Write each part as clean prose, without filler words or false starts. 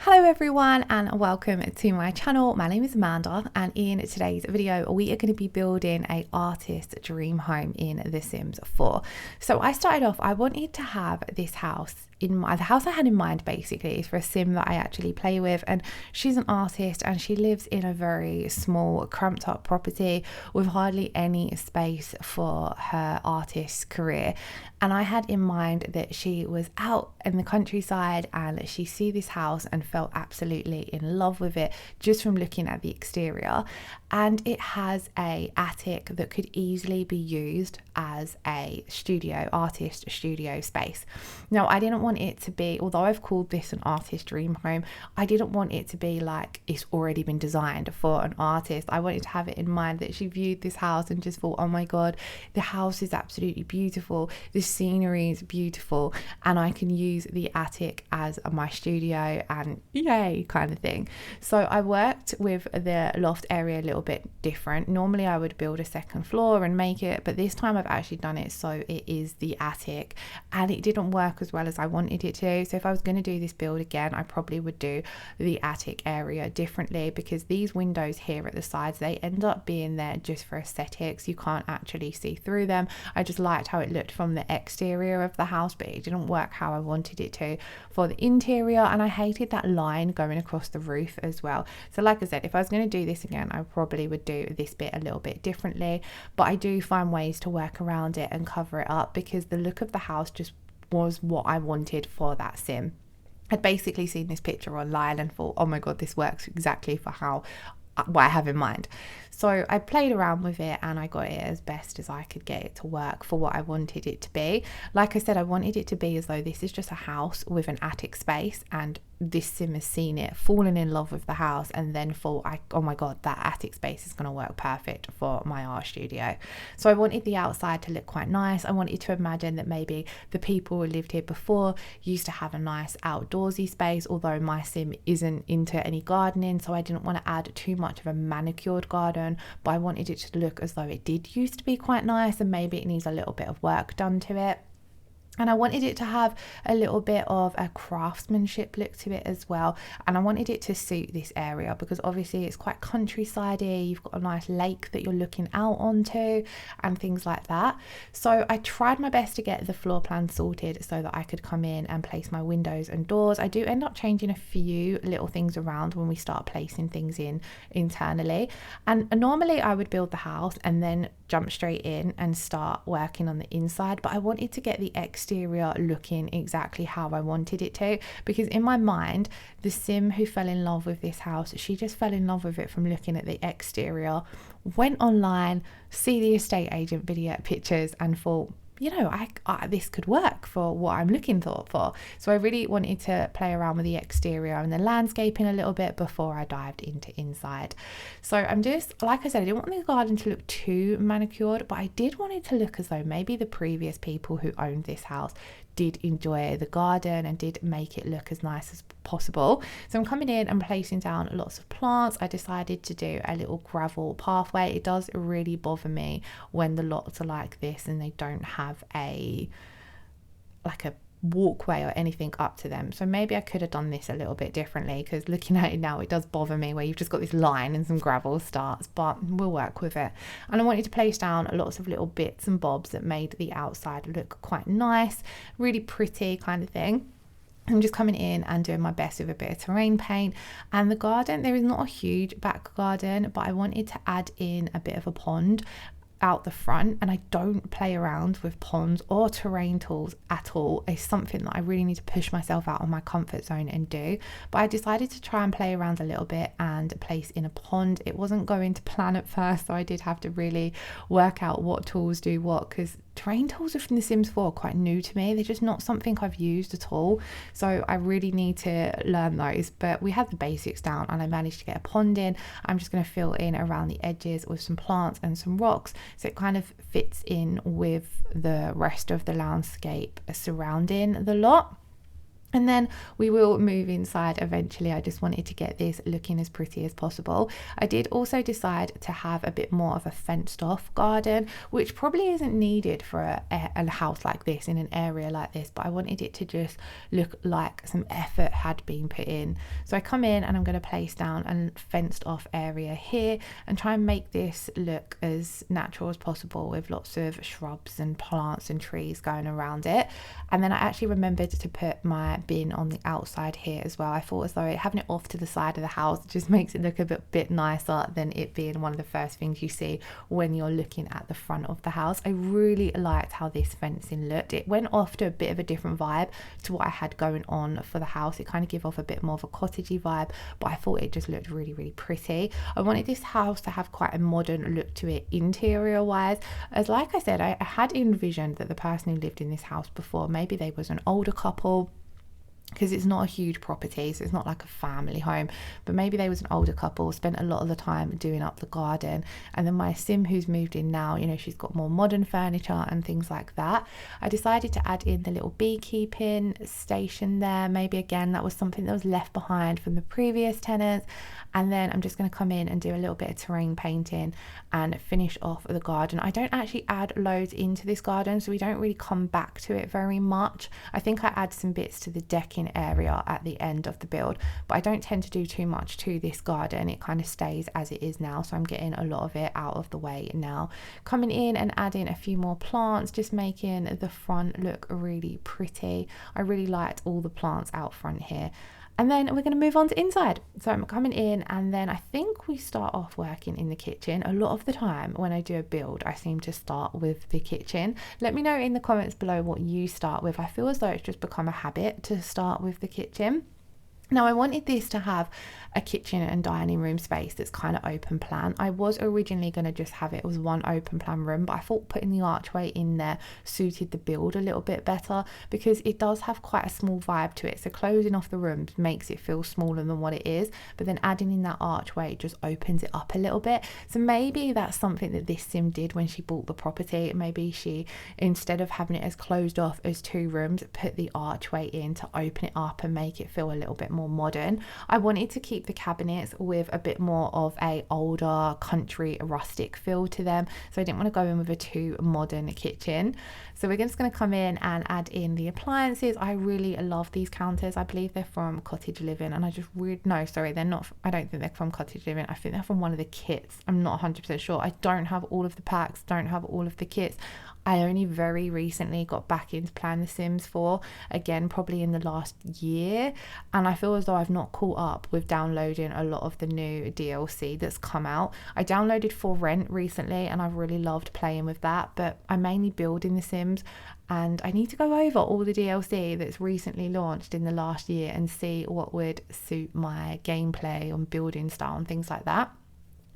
Hello everyone and welcome to my channel. My name is Amanda and in today's video we are going to be building a artist dream home in The Sims 4. So I started off, I wanted to have this house the house I had in mind basically is for a sim that I actually play with, and she's an artist and she lives in a very small cramped up property with hardly any space for her artist career. And I had in mind that she was out in the countryside and she see this house and felt absolutely in love with it just from looking at the exterior. And it has a attic that could easily be used as a artist studio space. Now I didn't want it to be, although I've called this an artist dream home, I didn't want it to be like it's already been designed for an artist. I wanted to have it in mind that she viewed this house and just thought, oh my god, the house is absolutely beautiful, the scenery is beautiful, and I can use the attic as my studio and yay kind of thing. So I worked with the loft area a little bit different. Normally I would build a second floor and make it, but this time I've actually done it so it is the attic, and it didn't work as well as I wanted it to. So if I was going to do this build again, I probably would do the attic area differently, because these windows here at the sides, they end up being there just for aesthetics. You can't actually see through them. I just liked how it looked from the exterior of the house, but it didn't work how I wanted it to for the interior, and I hated that line going across the roof as well. So like I said, if I was going to do this again, I probably would do this bit a little bit differently, but I do find ways to work around it and cover it up because the look of the house just was what I wanted for that sim. I'd basically seen this picture online and thought, oh my god, this works exactly for what I have in mind. So I played around with it and I got it as best as I could get it to work for what I wanted it to be. Like I said, I wanted it to be as though this is just a house with an attic space, and this sim has seen it, fallen in love with the house, and then thought, oh my god, that attic space is going to work perfect for my art studio. So I wanted the outside to look quite nice. I wanted to imagine that maybe the people who lived here before used to have a nice outdoorsy space, although my sim isn't into any gardening, so I didn't want to add too much of a manicured garden, but I wanted it to look as though it did used to be quite nice and maybe it needs a little bit of work done to it. And I wanted it to have a little bit of a craftsmanship look to it as well. And I wanted it to suit this area because obviously it's quite countryside-y. You've got a nice lake that you're looking out onto and things like that. So I tried my best to get the floor plan sorted so that I could come in and place my windows and doors. I do end up changing a few little things around when we start placing things in internally. And normally I would build the house and then jump straight in and start working on the inside, but I wanted to get the exterior looking exactly how I wanted it to, because in my mind the sim who fell in love with this house, she just fell in love with it from looking at the exterior, went online, see the estate agent video pictures and thought, you know, this could work for what I'm looking for. So I really wanted to play around with the exterior and the landscaping a little bit before I dived into inside. So I'm just, like I said, I didn't want the garden to look too manicured, but I did want it to look as though maybe the previous people who owned this house did enjoy the garden and did make it look as nice as possible. So I'm coming in and placing down lots of plants. I decided to do a little gravel pathway. It does really bother me when the lots are like this and they don't have a walkway or anything up to them. So maybe I could have done this a little bit differently, because looking at it now it does bother me where you've just got this line and some gravel starts, but we'll work with it. And I wanted to place down lots of little bits and bobs that made the outside look quite nice, really pretty kind of thing. I'm just coming in and doing my best with a bit of terrain paint. And the garden, there is not a huge back garden, but I wanted to add in a bit of a pond out the front, and I don't play around with ponds or terrain tools at all. It's something that I really need to push myself out of my comfort zone and do, but I decided to try and play around a little bit and place in a pond. It wasn't going to plan at first, so I did have to really work out what tools do what, because terrain tools from The Sims 4 are quite new to me. They're just not something I've used at all, so I really need to learn those. But we had the basics down and I managed to get a pond in. I'm just going to fill in around the edges with some plants and some rocks so it kind of fits in with the rest of the landscape surrounding the lot. And then we will move inside eventually. I just wanted to get this looking as pretty as possible. I did also decide to have a bit more of a fenced off garden, which probably isn't needed for a house like this, in an area like this, but I wanted it to just look like some effort had been put in. So I come in and I'm going to place down a fenced off area here and try and make this look as natural as possible, with lots of shrubs and plants and trees going around it. And then I actually remembered to put my bin on the outside here as well. I thought as though having it off to the side of the house just makes it look a bit nicer than it being one of the first things you see when you're looking at the front of the house. I really liked how this fencing looked. It went off to a bit of a different vibe to what I had going on for the house. It kind of gave off a bit more of a cottagey vibe, but I thought it just looked really pretty. I wanted this house to have quite a modern look to it interior wise, as like I said, I had envisioned that the person who lived in this house before, maybe they was an older couple, because it's not a huge property, so it's not like a family home, but maybe they was an older couple, spent a lot of the time doing up the garden. And then my sim who's moved in now, you know, she's got more modern furniture and things like that. I decided to add in the little beekeeping station there. Maybe again that was something that was left behind from the previous tenants. And then I'm just going to come in and do a little bit of terrain painting and finish off the garden. I don't actually add loads into this garden, so we don't really come back to it very much. I think I add some bits to the decking area at the end of the build, but I don't tend to do too much to this garden. It kind of stays as it is now, so I'm getting a lot of it out of the way now. Coming in and adding a few more plants, just making the front look really pretty. I really liked all the plants out front here. And then we're going to move on to inside. So I'm coming in, and then I think we start off working in the kitchen. A lot of the time when I do a build, I seem to start with the kitchen. Let me know in the comments below what you start with. I feel as though it's just become a habit to start with the kitchen. Now I wanted this to have a kitchen and dining room space that's kind of open plan. I was originally going to just have it as one open plan room, but I thought putting the archway in there suited the build a little bit better, because it does have quite a small vibe to it. So closing off the rooms makes it feel smaller than what it is, but then adding in that archway just opens it up a little bit. So maybe that's something that this sim did when she bought the property. Maybe she, instead of having it as closed off as 2 rooms, put the archway in to open it up and make it feel a little bit more modern. I wanted to keep the cabinets with a bit more of a older country rustic feel to them, so I didn't want to go in with a too modern kitchen. So we're just going to come in and add in the appliances. I really love these counters. I believe they're from Cottage Living, and I just really, no sorry, they're not, I don't think they're from Cottage Living. I think they're from one of the kits. I'm not 100% sure. I don't have all of the packs, don't have all of the kits. I only very recently got back into playing The Sims 4 again, probably in the last year, and I feel as though I've not caught up with downloading a lot of the new DLC that's come out. I downloaded For Rent recently and I've really loved playing with that, but I mainly build in The Sims, and I need to go over all the DLC that's recently launched in the last year and see what would suit my gameplay and building style and things like that.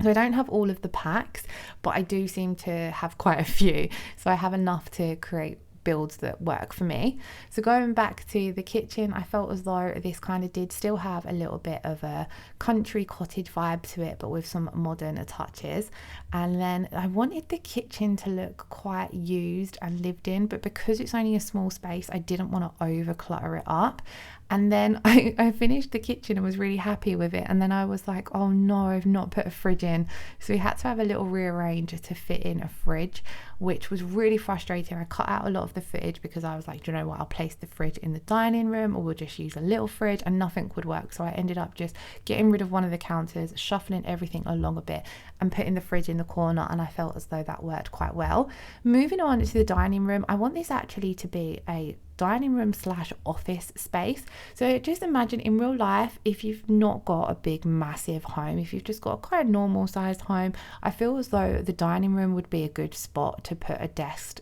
So I don't have all of the packs, but I do seem to have quite a few. So I have enough to create builds that work for me. So going back to the kitchen, I felt as though this kind of did still have a little bit of a country cottage vibe to it, but with some modern touches. And then I wanted the kitchen to look quite used and lived in, but because it's only a small space, I didn't want to over clutter it up. And then I finished the kitchen and was really happy with it, and then I was like, oh no, I've not put a fridge in. So we had to have a little rearranger to fit in a fridge, which was really frustrating. I cut out a lot of the footage because I was like, do you know what, I'll place the fridge in the dining room, or we'll just use a little fridge, and nothing would work. So I ended up just getting rid of one of the counters, shuffling everything along a bit and putting the fridge in the corner, and I felt as though that worked quite well. Moving on to the dining room, I want this actually to be a dining room / office space. So just imagine in real life, if you've not got a big massive home, if you've just got a quite normal sized home, I feel as though the dining room would be a good spot to put a desk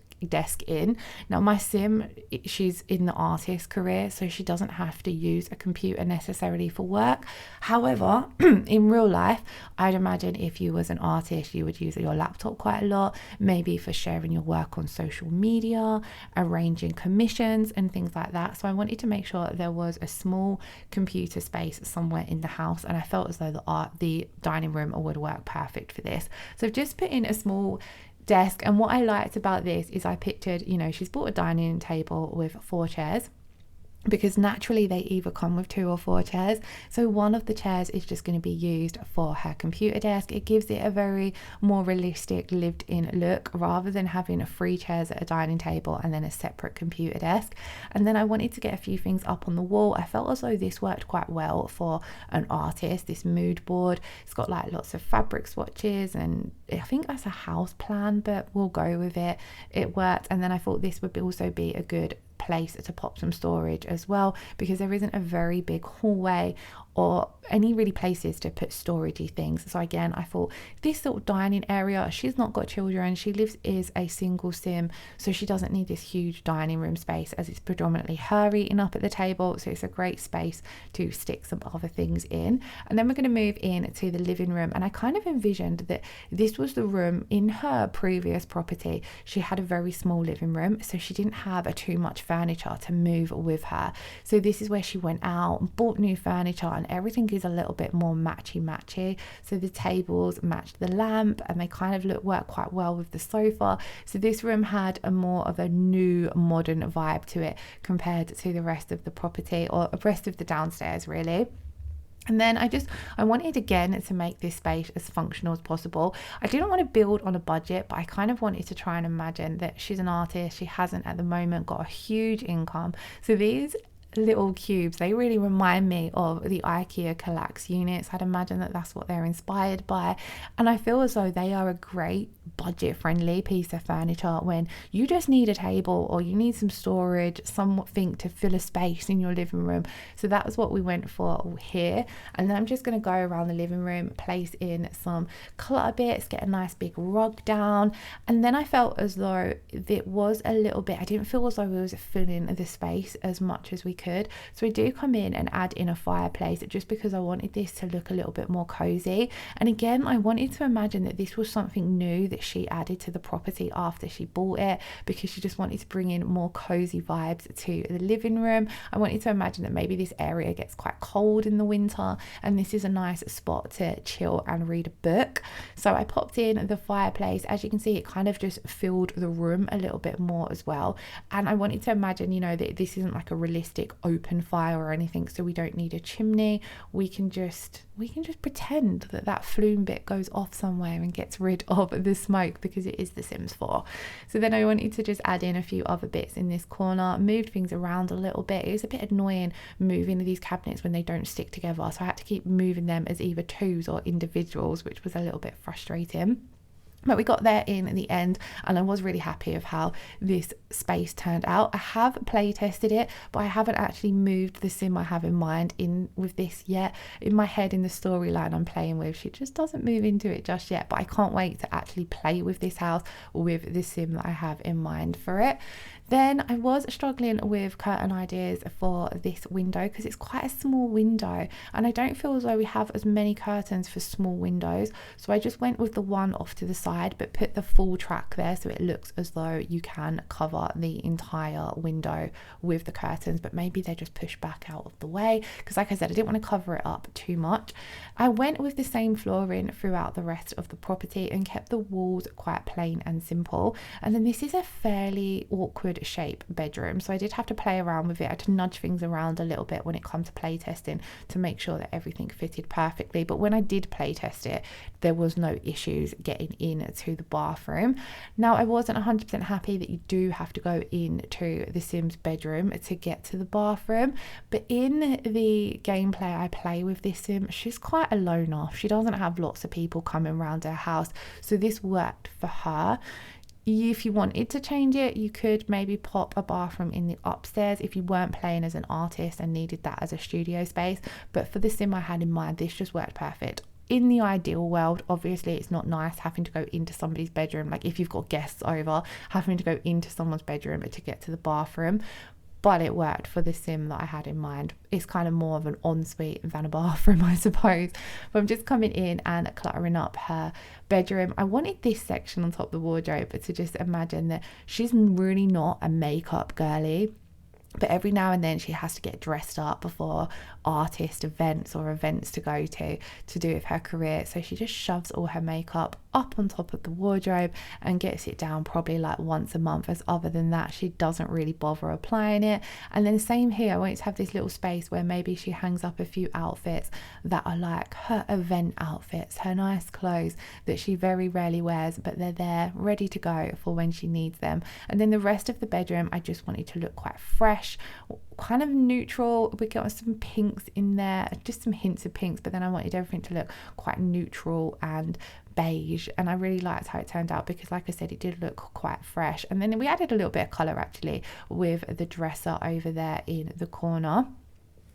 in. Now my sim, she's in the artist career, so she doesn't have to use a computer necessarily for work. However, in real life, I'd imagine if you was an artist, you would use your laptop quite a lot, maybe for sharing your work on social media, arranging commissions and things like that. So I wanted to make sure that there was a small computer space somewhere in the house, and I felt as though the dining room would work perfect for this. So I've just put in a small desk, and what I liked about this is I pictured, you know, she's bought a dining table with 4 chairs, because naturally they either come with 2 or 4 chairs. So one of the chairs is just going to be used for her computer desk. It gives it a very more realistic lived in look rather than having 3 chairs at a dining table and then a separate computer desk. And then I wanted to get a few things up on the wall. I felt as though this worked quite well for an artist, this mood board. It's got like lots of fabric swatches, and I think that's a house plan, but we'll go with it. It worked. And then I thought this would also be a good place to pop some storage as well, because there isn't a very big hallway or any really places to put storagey things. So again, I thought this sort of dining area, she's not got children, she lives is a single sim, so she doesn't need this huge dining room space, as it's predominantly her eating up at the table, so it's a great space to stick some other things in. And then we're going to move in to the living room, and I kind of envisioned that this was the room in her previous property. She had a very small living room, so she didn't have too much furniture to move with her. So this is where she went out and bought new furniture, and everything is a little bit more matchy. So the tables matched the lamp, and they kind of work quite well with the sofa. So this room had a more of a new modern vibe to it compared to the rest of the property, or the rest of the downstairs really. And then I wanted again to make this space as functional as possible. I didn't want to build on a budget, but I kind of wanted to try and imagine that she's an artist. She hasn't at the moment got a huge income. So these little cubes, they really remind me of the IKEA Kallax units. I'd imagine that that's what they're inspired by, and I feel as though they are a great budget friendly piece of furniture when you just need a table or you need some storage, something to fill a space in your living room. So that was what we went for here. And then I'm just going to go around the living room, place in some clutter bits, get a nice big rug down, and then I felt as though it was a little bit, I didn't feel as though we was filling the space as much as we could. So I do come in and add in a fireplace just because I wanted this to look a little bit more cozy. And again, I wanted to imagine that this was something new that she added to the property after she bought it, because she just wanted to bring in more cozy vibes to the living room. I wanted to imagine that maybe this area gets quite cold in the winter, and this is a nice spot to chill and read a book. So I popped in the fireplace. As you can see, it kind of just filled the room a little bit more as well. And I wanted to imagine, you know, that this isn't like a realistic open fire or anything, so we don't need a chimney. We can just pretend that flume bit goes off somewhere and gets rid of the smoke, because it is The Sims 4. So then I wanted to just add in a few other bits in this corner, moved things around a little bit. It was a bit annoying moving these cabinets when they don't stick together, so I had to keep moving them as either twos or individuals, which was a little bit frustrating. But we got there in the end, and I was really happy of how this space turned out. I have play tested it, but I haven't actually moved the sim I have in mind in with this yet. In my head, in the storyline I'm playing with, she just doesn't move into it just yet, but I can't wait to actually play with this house with the sim that I have in mind for it. Then I was struggling with curtain ideas for this window because it's quite a small window, and I don't feel as though we have as many curtains for small windows. So I just went with the one off to the side, but put the full track there so it looks as though you can cover the entire window with the curtains, but maybe they're just pushed back out of the way, because like I said, I didn't want to cover it up too much. I went with the same flooring throughout the rest of the property and kept the walls quite plain and simple. And then this is a fairly awkward shape bedroom, so I did have to play around with it. I had to nudge things around a little bit when it comes to play testing to make sure that everything fitted perfectly. But when I did play test it, there was no issues getting into the bathroom. Now, I wasn't 100% happy that you do have to go into the Sims bedroom to get to the bathroom, but in the gameplay I play with this sim, she's quite a loner. She doesn't have lots of people coming around her house, so this worked for her. If you wanted to change it, you could maybe pop a bathroom in the upstairs if you weren't playing as an artist and needed that as a studio space. But for the sim I had in mind, this just worked perfect. In the ideal world, obviously it's not nice having to go into somebody's bedroom, like if you've got guests over, having to go into someone's bedroom to get to the bathroom. But it worked for the sim that I had in mind. It's kind of more of an ensuite than a bathroom, I suppose. But I'm just coming in and cluttering up her bedroom. I wanted this section on top of the wardrobe to just imagine that she's really not a makeup girly. But every now and then she has to get dressed up before artist events or events to go to do with her career. So she just shoves all her makeup up on top of the wardrobe and gets it down probably like once a month, as other than that she doesn't really bother applying it. And then same here, I want to have this little space where maybe she hangs up a few outfits that are like her event outfits, her nice clothes that she very rarely wears, but they're there ready to go for when she needs them. And then the rest of the bedroom I just wanted to look quite fresh, kind of neutral. We got some pinks in there, just some hints of pinks, but then I wanted everything to look quite neutral and beige, and I really liked how it turned out because, like I said, it did look quite fresh. And then we added a little bit of colour actually with the dresser over there in the corner.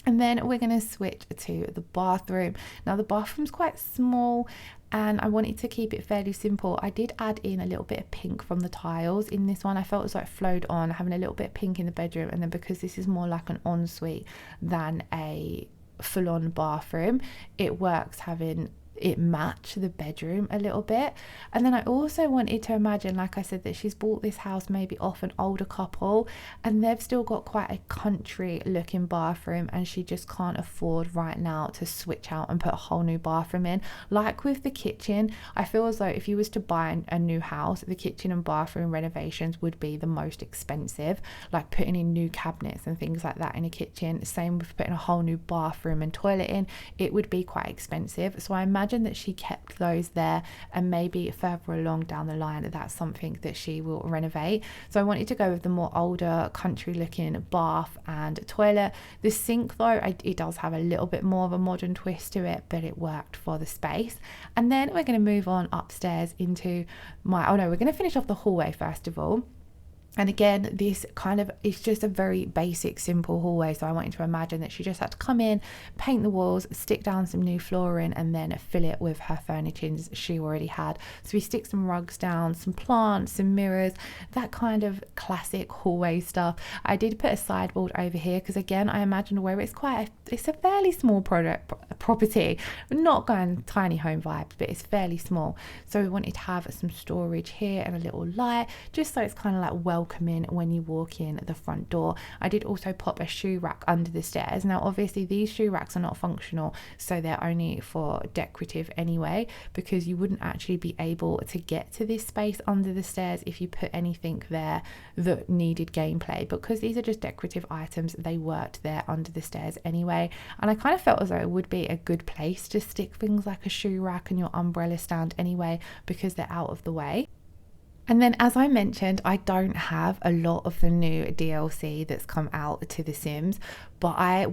And then we're going to switch to the bathroom. Now the bathroom's quite small and I wanted to keep it fairly simple. I did add in a little bit of pink from the tiles in this one. I felt as though it flowed on, having a little bit of pink in the bedroom, and then because this is more like an ensuite than a full-on bathroom, it works having it match the bedroom a little bit. And then I also wanted to imagine, like I said, that she's bought this house maybe off an older couple and they've still got quite a country looking bathroom, and she just can't afford right now to switch out and put a whole new bathroom in. Like with the kitchen, I feel as though if you was to buy a new house, the kitchen and bathroom renovations would be the most expensive, like putting in new cabinets and things like that in a kitchen. Same with putting a whole new bathroom and toilet in, it would be quite expensive. So I imagine that she kept those there, and maybe further along down the line that's something that she will renovate. So I wanted to go with the more older country looking bath and toilet. The sink though, it does have a little bit more of a modern twist to it, but it worked for the space. And then we're going to move on upstairs into we're going to finish off the hallway first of all. And again, this kind of is just a very basic, simple hallway. So I wanted to imagine that she just had to come in, paint the walls, stick down some new flooring, and then fill it with her furnishings she already had. So we stick some rugs down, some plants, some mirrors, that kind of classic hallway stuff. I did put a sideboard over here because, again, I imagined where it's a fairly small property. We're not going tiny home vibes, but it's fairly small. So we wanted to have some storage here and a little light, just so it's kind of like welcoming when you walk in the front door. I did also pop a shoe rack under the stairs. Now obviously these shoe racks are not functional, so they're only for decorative anyway, because you wouldn't actually be able to get to this space under the stairs if you put anything there that needed gameplay. Because these are just decorative items, they worked there under the stairs anyway, and I kind of felt as though it would be a good place to stick things like a shoe rack and your umbrella stand anyway, because they're out of the way. And then, as I mentioned, I don't have a lot of the new DLC that's come out to The Sims, but I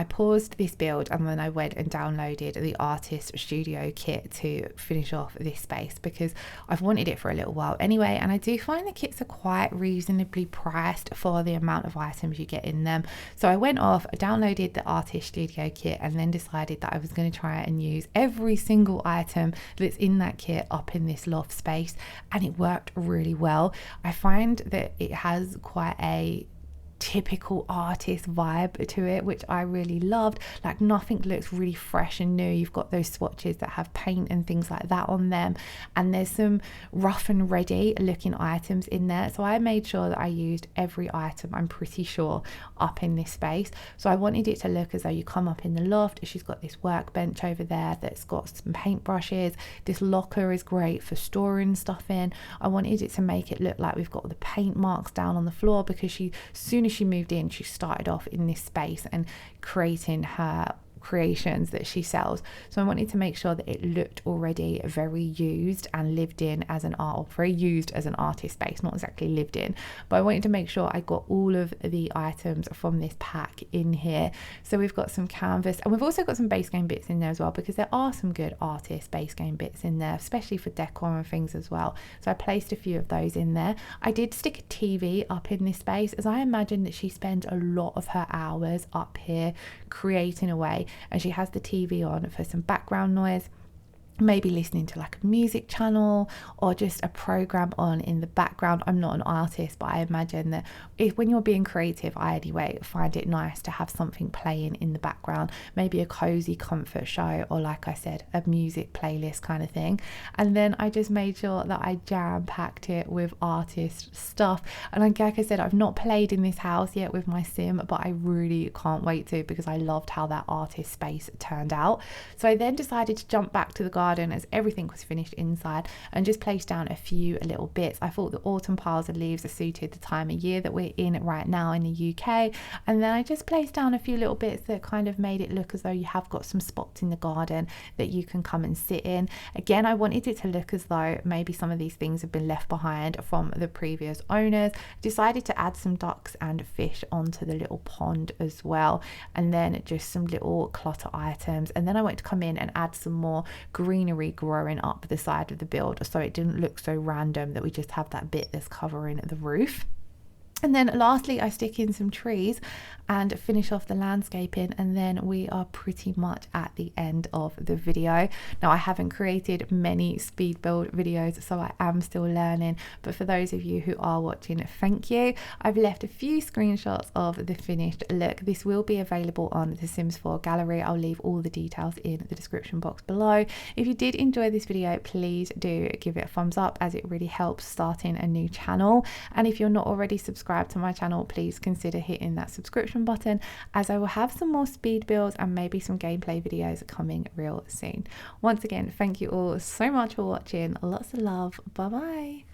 paused this build and then I went and downloaded the Artist Studio kit to finish off this space, because I've wanted it for a little while anyway, and I do find the kits are quite reasonably priced for the amount of items you get in them. So I went off, downloaded the Artist Studio kit, and then decided that I was going to try and use every single item that's in that kit up in this loft space, and it worked really well. I find that it has quite a typical artist vibe to it, which I really loved. Like, nothing looks really fresh and new. You've got those swatches that have paint and things like that on them, and there's some rough and ready looking items in there. So I made sure that I used every item, I'm pretty sure, up in this space. So I wanted it to look as though you come up in the loft. She's got this workbench over there that's got some paintbrushes. This locker is great for storing stuff in. I wanted it to make it look like we've got the paint marks down on the floor, because as soon as she moved in, she started off in this space and creating her creations that she sells. So I wanted to make sure that it looked already very used and lived in as an artist space, not exactly lived in, but I wanted to make sure I got all of the items from this pack in here. So we've got some canvas, and we've also got some base game bits in there as well, because there are some good artist base game bits in there, especially for decor and things as well. So I placed a few of those in there. I did stick a TV up in this space, as I imagine that she spends a lot of her hours up here creating away, and she has the TV on for some background noise. maybe listening to like a music channel or just a program on in the background. I'm not an artist, but I imagine that when you're being creative, I anyway find it nice to have something playing in the background, maybe a cozy comfort show, or like I said, a music playlist kind of thing. And then I just made sure that I jam packed it with artist stuff. And like I said, I've not played in this house yet with my sim, but I really can't wait to, because I loved how that artist space turned out. So I then decided to jump back to the garden as everything was finished inside and just placed down a few little bits. I thought the autumn piles of leaves are suited the time of year that we're in right now in the UK, and then I just placed down a few little bits that kind of made it look as though you have got some spots in the garden that you can come and sit in. Again, I wanted it to look as though maybe some of these things have been left behind from the previous owners. Decided to add some ducks and fish onto the little pond as well, and then just some little clutter items. And then I went to come in and add some more greenery growing up the side of the build, so it didn't look so random that we just have that bit that's covering the roof. And then lastly, I stick in some trees and finish off the landscaping, and then we are pretty much at the end of the video. Now, I haven't created many speed build videos, so I am still learning, but for those of you who are watching, thank you. I've left a few screenshots of the finished look. This will be available on the Sims 4 gallery. I'll leave all the details in the description box below. If you did enjoy this video, please do give it a thumbs up, as it really helps starting a new channel. And if you're not already subscribed to my channel, please consider hitting that subscription button, as I will have some more speed builds and maybe some gameplay videos coming real soon. Once again, thank you all so much for watching. Lots of love. Bye bye.